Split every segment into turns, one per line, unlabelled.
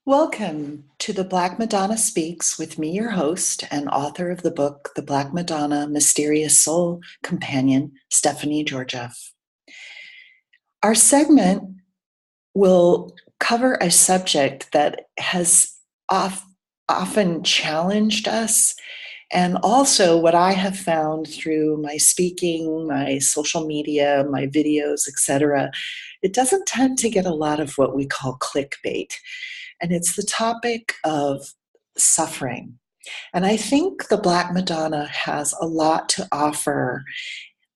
Welcome to the Black Madonna Speaks with me, your host and author of the book, The Black Madonna Mysterious Soul Companion, Stephanie Georgieff. Our segment will cover a subject that has often challenged us, and also what I have found through my speaking, my social media, my videos, etc. It doesn't tend to get a lot of what we call clickbait. And it's the topic of suffering. And I think the Black Madonna has a lot to offer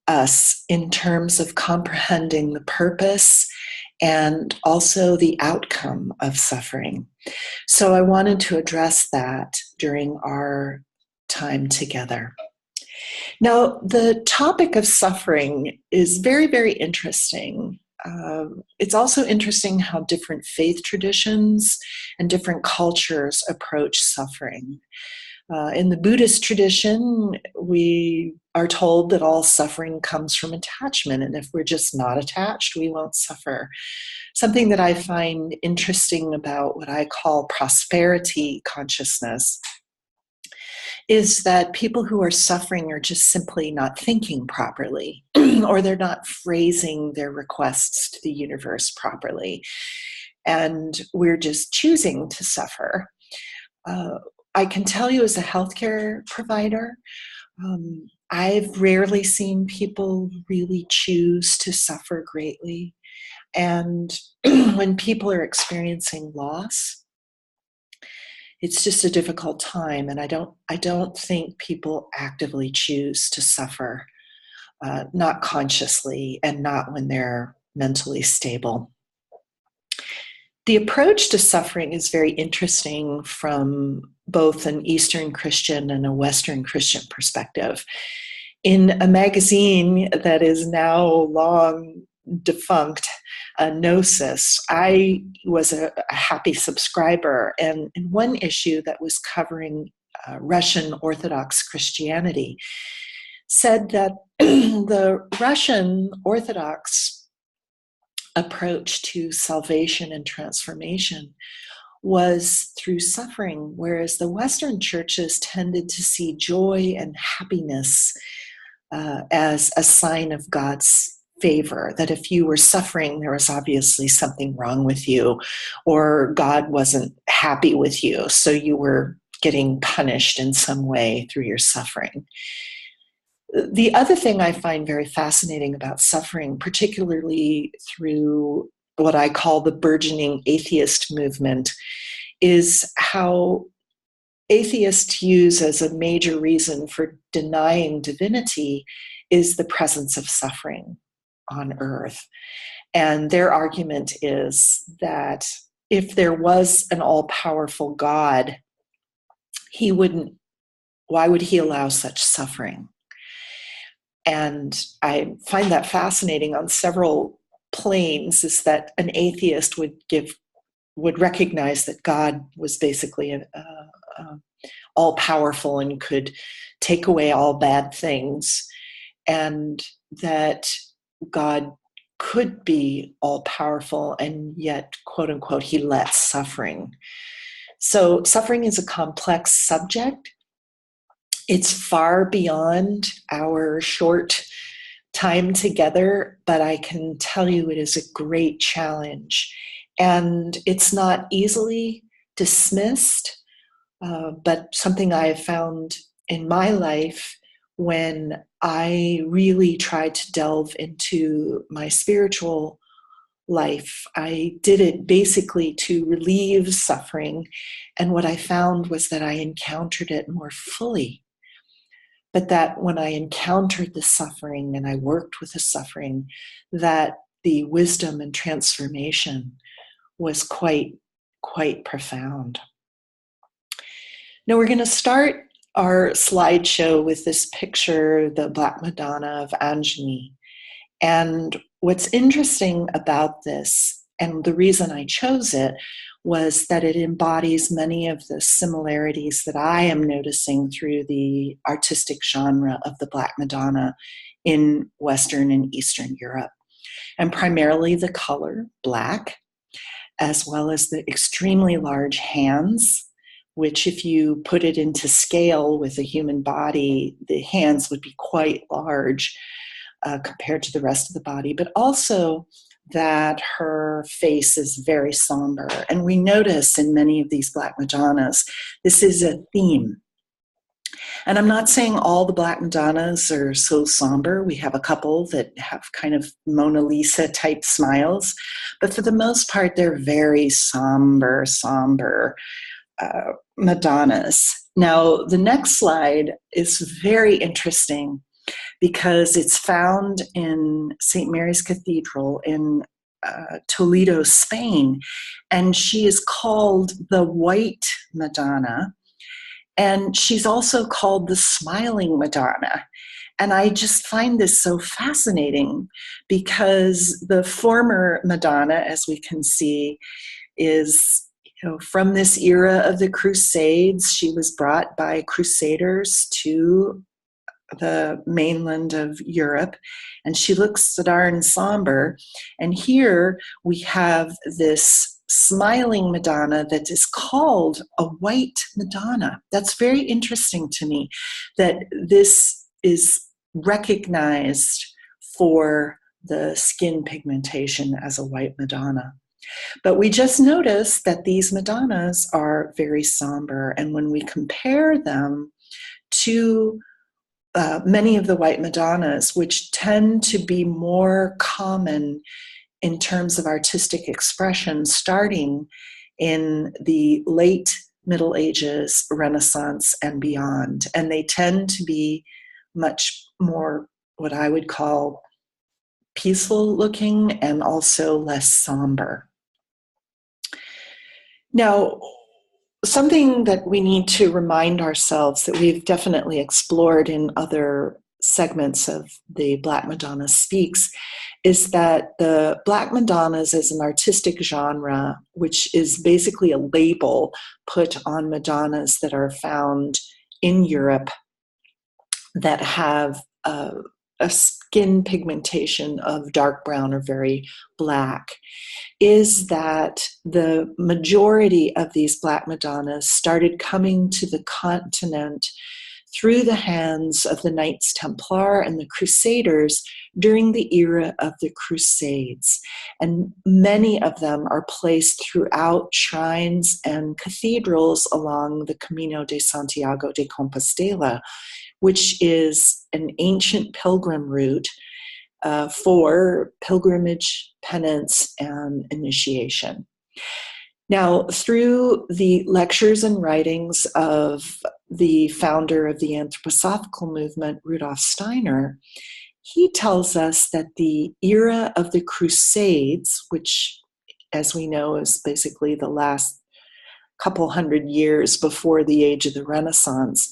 us in terms of comprehending the purpose and also the outcome of suffering. So I wanted to address that during our time together. Now, the topic of suffering is very, very interesting. It's also interesting how different faith traditions and different cultures approach suffering. In the Buddhist tradition, we are told that all suffering comes from attachment, and if we're just not attached, we won't suffer. Something that I find interesting about what I call prosperity consciousness is that people who are suffering are just simply not thinking properly, or they're not phrasing their requests to the universe properly. And we're just choosing to suffer. I can tell you as a healthcare provider, I've rarely seen people really choose to suffer greatly. And when people are experiencing loss, it's just a difficult time, and I don't think people actively choose to suffer, not consciously and not when they're mentally stable. The approach to suffering is very interesting from both an Eastern Christian and a Western Christian perspective. In a magazine that is now long defunct, Gnosis, I was a happy subscriber, and in one issue that was covering Russian Orthodox Christianity said that the Russian Orthodox approach to salvation and transformation was through suffering, whereas the Western churches tended to see joy and happiness as a sign of God's favor, that if you were suffering, there was obviously something wrong with you, or God wasn't happy with you, so you were getting punished in some way through your suffering. The other thing I find very fascinating about suffering, particularly through what I call the burgeoning atheist movement, is how atheists use as a major reason for denying divinity is the presence of suffering on earth. And their argument is that if there was an all-powerful God, why would he allow such suffering? And I find that fascinating on several planes, is that an atheist would recognize that God was basically all-powerful and could take away all bad things, and that God could be all-powerful, and yet, quote-unquote, he lets suffering. So suffering is a complex subject. It's far beyond our short time together, but I can tell you it is a great challenge. And it's not easily dismissed, but something I have found in my life when I really tried to delve into my spiritual life. I did it basically to relieve suffering, and what I found was that I encountered it more fully. But that when I encountered the suffering and I worked with the suffering, that the wisdom and transformation was quite profound. Now we're going to start our slideshow with this picture, the Black Madonna of Anjani. And what's interesting about this, and the reason I chose it, was that it embodies many of the similarities that I am noticing through the artistic genre of the Black Madonna in Western and Eastern Europe. And primarily the color, black, as well as the extremely large hands, which if you put it into scale with a human body, the hands would be quite large compared to the rest of the body, but also that her face is very somber. And we notice in many of these Black Madonnas, this is a theme. And I'm not saying all the Black Madonnas are so somber. We have a couple that have kind of Mona Lisa type smiles, but for the most part, they're very somber Madonnas. Now, the next slide is very interesting because it's found in St. Mary's Cathedral in Toledo, Spain, and she is called the White Madonna, and she's also called the Smiling Madonna. And I just find this so fascinating because the former Madonna, as we can see, is from this era of the Crusades. She was brought by Crusaders to the mainland of Europe, and she looks darn somber. And here we have this smiling Madonna that is called a White Madonna. That's very interesting to me that this is recognized for the skin pigmentation as a White Madonna. But we just noticed that these Madonnas are very somber, and when we compare them to many of the White Madonnas, which tend to be more common in terms of artistic expression, starting in the late Middle Ages, Renaissance, and beyond. And they tend to be much more what I would call peaceful looking and also less somber. Now, something that we need to remind ourselves that we've definitely explored in other segments of the Black Madonna Speaks is that the Black Madonnas as an artistic genre, which is basically a label put on Madonnas that are found in Europe that have a skin pigmentation of dark brown or very black, is that the majority of these Black Madonnas started coming to the continent through the hands of the Knights Templar and the Crusaders during the era of the Crusades. And many of them are placed throughout shrines and cathedrals along the Camino de Santiago de Compostela, which is an ancient pilgrim route for pilgrimage, penance, and initiation. Now, through the lectures and writings of the founder of the anthroposophical movement, Rudolf Steiner, he tells us that the era of the Crusades, which, as we know, is basically the last couple hundred years before the age of the Renaissance,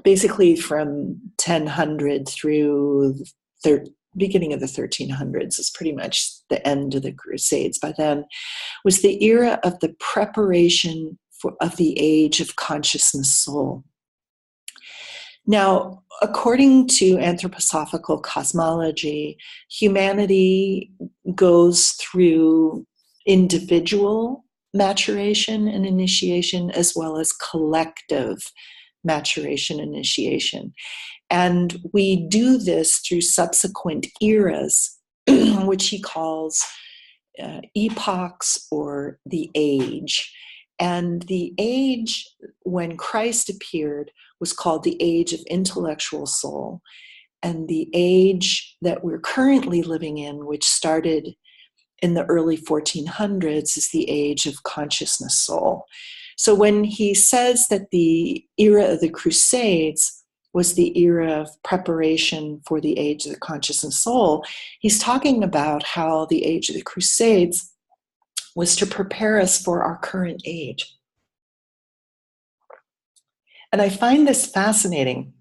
basically from 1000 through the beginning of the 1300s is pretty much the end of the Crusades. By then was the era of the preparation of the age of consciousness soul. Now, according to anthroposophical cosmology, humanity goes through individual maturation and initiation as well as collective maturation initiation. And we do this through subsequent eras, which he calls epochs or the age. And the age when Christ appeared was called the age of intellectual soul. And the age that we're currently living in, which started in the early 1400s, is the age of consciousness soul. So when he says that the era of the Crusades was the era of preparation for the age of the consciousness soul, he's talking about how the age of the Crusades was to prepare us for our current age. And I find this fascinating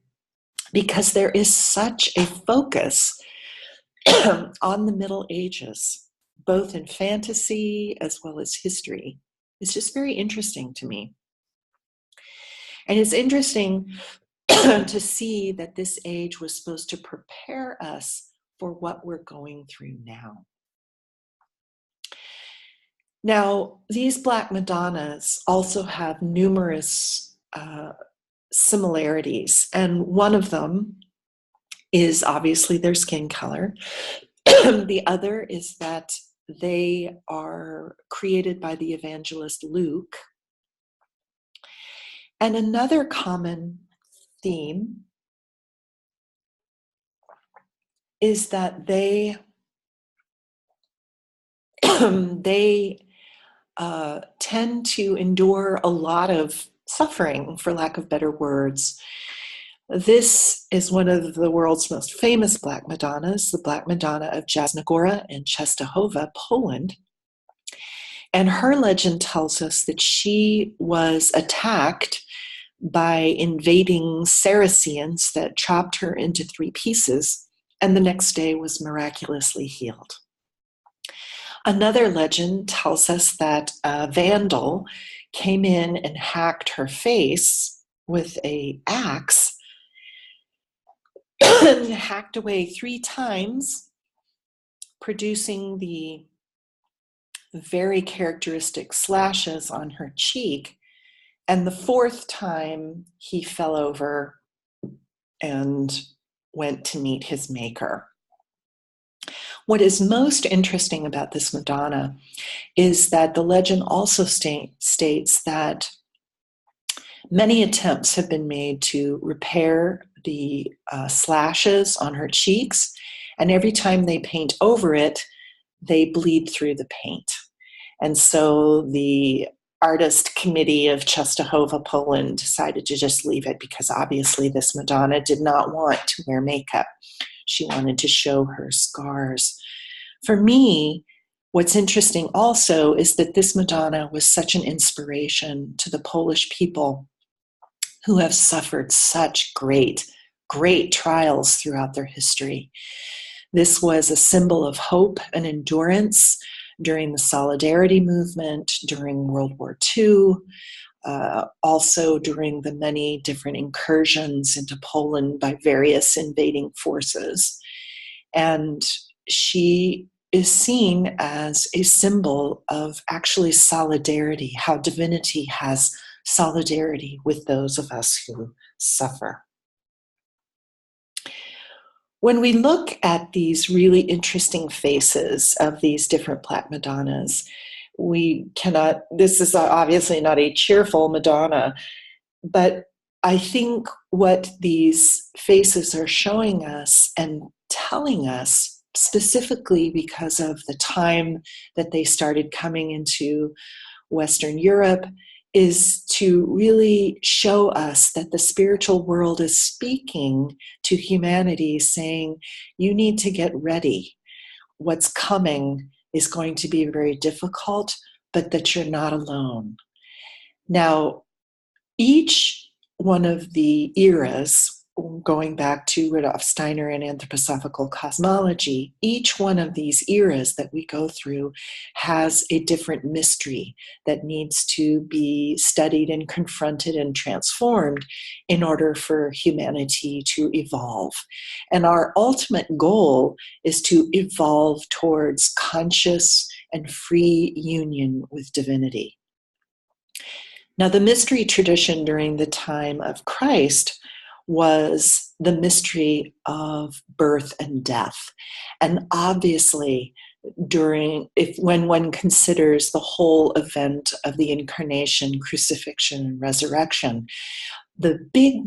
because there is such a focus on the Middle Ages, both in fantasy as well as history. It's just very interesting to me. And it's interesting to see that this age was supposed to prepare us for what we're going through now. Now, these Black Madonnas also have numerous similarities, and one of them is obviously their skin color. The other is that they are created by the evangelist Luke. And another common theme is that they tend to endure a lot of suffering, for lack of better words. This is one of the world's most famous Black Madonnas, the Black Madonna of Jasnogora in Częstochowa, Poland. And her legend tells us that she was attacked by invading Saracens that chopped her into 3 pieces, and the next day was miraculously healed. Another legend tells us that a vandal came in and hacked her face with an axe and hacked away 3 times, producing the very characteristic slashes on her cheek. And the 4th time, he fell over and went to meet his maker. What is most interesting about this Madonna is that the legend also states that many attempts have been made to repair the slashes on her cheeks, and every time they paint over it, they bleed through the paint. And so the artist committee of Częstochowa, Poland decided to just leave it, because obviously this Madonna did not want to wear makeup. She wanted to show her scars. For me, what's interesting also is that this Madonna was such an inspiration to the Polish people who have suffered such great trials throughout their history. This was a symbol of hope and endurance during the Solidarity movement, during World War II, also during the many different incursions into Poland by various invading forces. And she is seen as a symbol of actually solidarity, how divinity has solidarity with those of us who suffer. When we look at these really interesting faces of these different Black Madonnas, this is obviously not a cheerful Madonna, but I think what these faces are showing us and telling us, specifically because of the time that they started coming into Western Europe, is to really show us that the spiritual world is speaking to humanity, saying, you need to get ready. What's coming is going to be very difficult, but that you're not alone. Now, each one of the eras, going back to Rudolf Steiner and anthroposophical cosmology, each one of these eras that we go through has a different mystery that needs to be studied and confronted and transformed in order for humanity to evolve. And our ultimate goal is to evolve towards conscious and free union with divinity. Now, the mystery tradition during the time of Christ was the mystery of birth and death. And obviously, when one considers the whole event of the incarnation, crucifixion, and resurrection, the big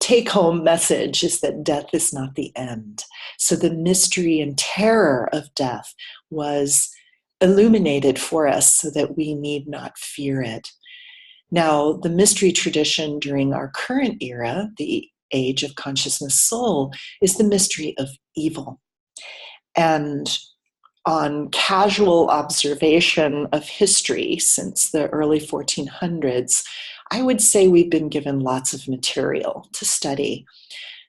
take-home message is that death is not the end. So the mystery and terror of death was illuminated for us so that we need not fear it. Now, the mystery tradition during our current era, the age of consciousness soul, is the mystery of evil. And on casual observation of history since the early 1400s, I would say we've been given lots of material to study.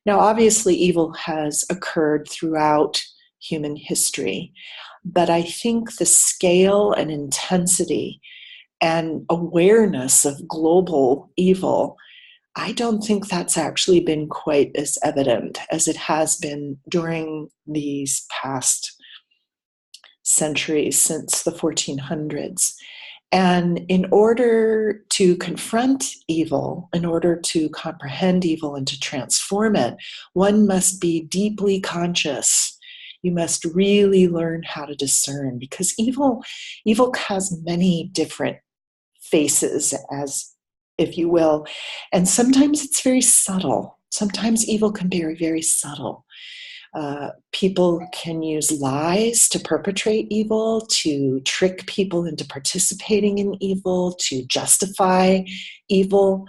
Now, obviously, evil has occurred throughout human history, but I think the scale and intensity and awareness of global evil, I don't think that's actually been quite as evident as it has been during these past centuries, since the 1400s. And in order to confront evil, in order to comprehend evil and to transform it, one must be deeply conscious. You must really learn how to discern, because evil has many different faces, as if you will, and sometimes it's very subtle. Sometimes evil can be very, very subtle. People can use lies to perpetrate evil, to trick people into participating in evil, to justify evil.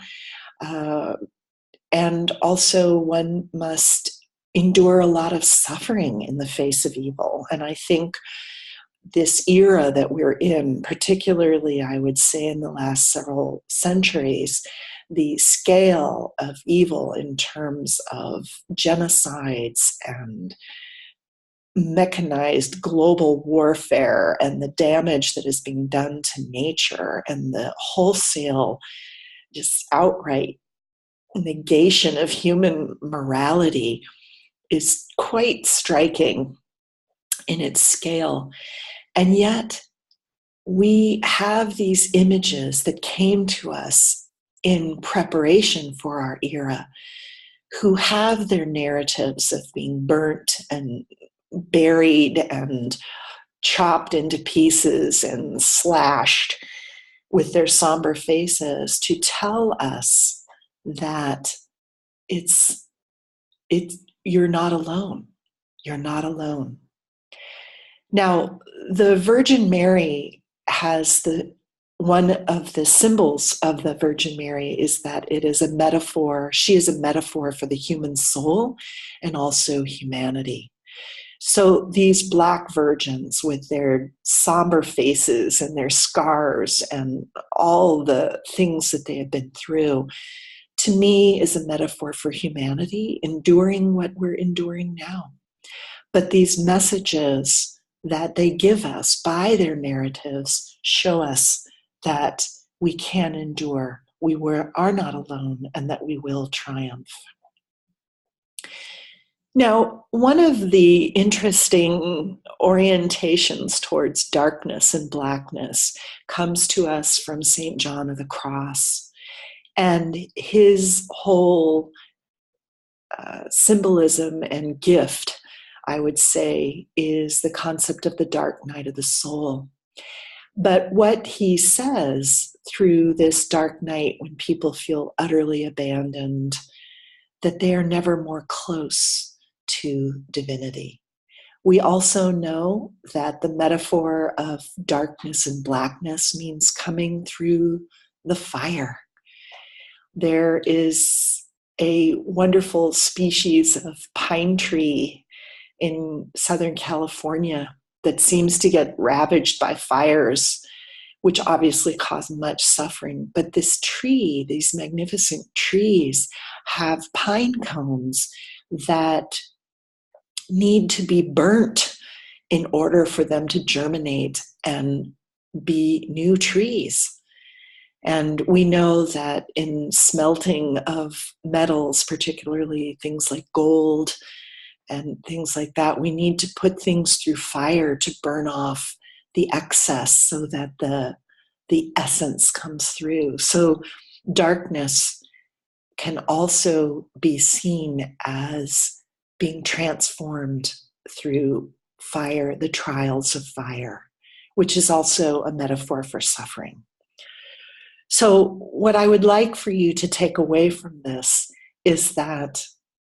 And also, one must endure a lot of suffering in the face of evil. And I think this era that we're in, particularly, I would say, in the last several centuries, the scale of evil in terms of genocides and mechanized global warfare and the damage that is being done to nature and the wholesale, just outright negation of human morality is quite striking in its scale. And yet, we have these images that came to us in preparation for our era, who have their narratives of being burnt and buried and chopped into pieces and slashed with their somber faces, to tell us that you're not alone. You're not alone. Now, the Virgin Mary has one of the symbols of the Virgin Mary is that it is a metaphor. She is a metaphor for the human soul and also humanity. So these Black virgins with their somber faces and their scars and all the things that they have been through, to me, is a metaphor for humanity, enduring what we're enduring now. But these messages that they give us by their narratives show us that we can endure, are not alone, and that we will triumph. Now, one of the interesting orientations towards darkness and blackness comes to us from St. John of the Cross, and his whole symbolism and gift, I would say, is the concept of the dark night of the soul. But what he says through this dark night, when people feel utterly abandoned, that they are never more close to divinity. We also know that the metaphor of darkness and blackness means coming through the fire. There is a wonderful species of pine tree in Southern California that seems to get ravaged by fires, which obviously cause much suffering. But this tree, these magnificent trees, have pine cones that need to be burnt in order for them to germinate and be new trees. And we know that in smelting of metals, particularly things like gold and things like that, we need to put things through fire to burn off the excess so that the essence comes through. So darkness can also be seen as being transformed through fire, the trials of fire, which is also a metaphor for suffering. So what I would like for you to take away from this is that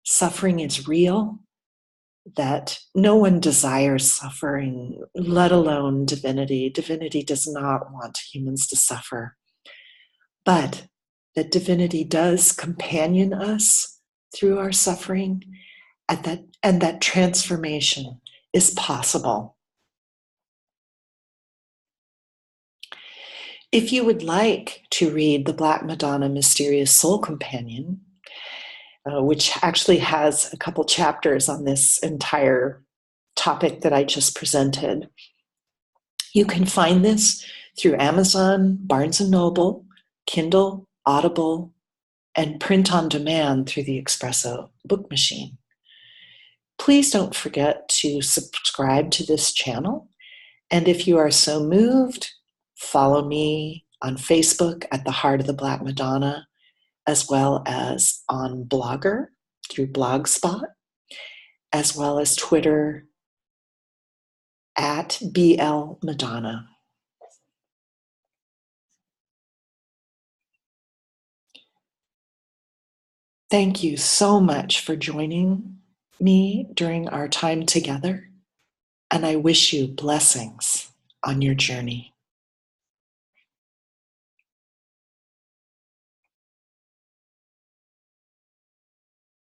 suffering is real, that no one desires suffering, let alone divinity. Divinity does not want humans to suffer, but that divinity does companion us through our suffering, and that transformation is possible. If you would like to read the Black Madonna Mysterious Soul Companion, which actually has a couple chapters on this entire topic that I just presented, you can find this through Amazon, Barnes & Noble, Kindle, Audible, and print on demand through the Espresso book machine. Please don't forget to subscribe to this channel And if you are so moved, follow me on Facebook at the Heart of the Black Madonna, as well as on Blogger through Blogspot, as well as Twitter at BL Madonna. Thank you so much for joining me during our time together, and I wish you blessings on your journey.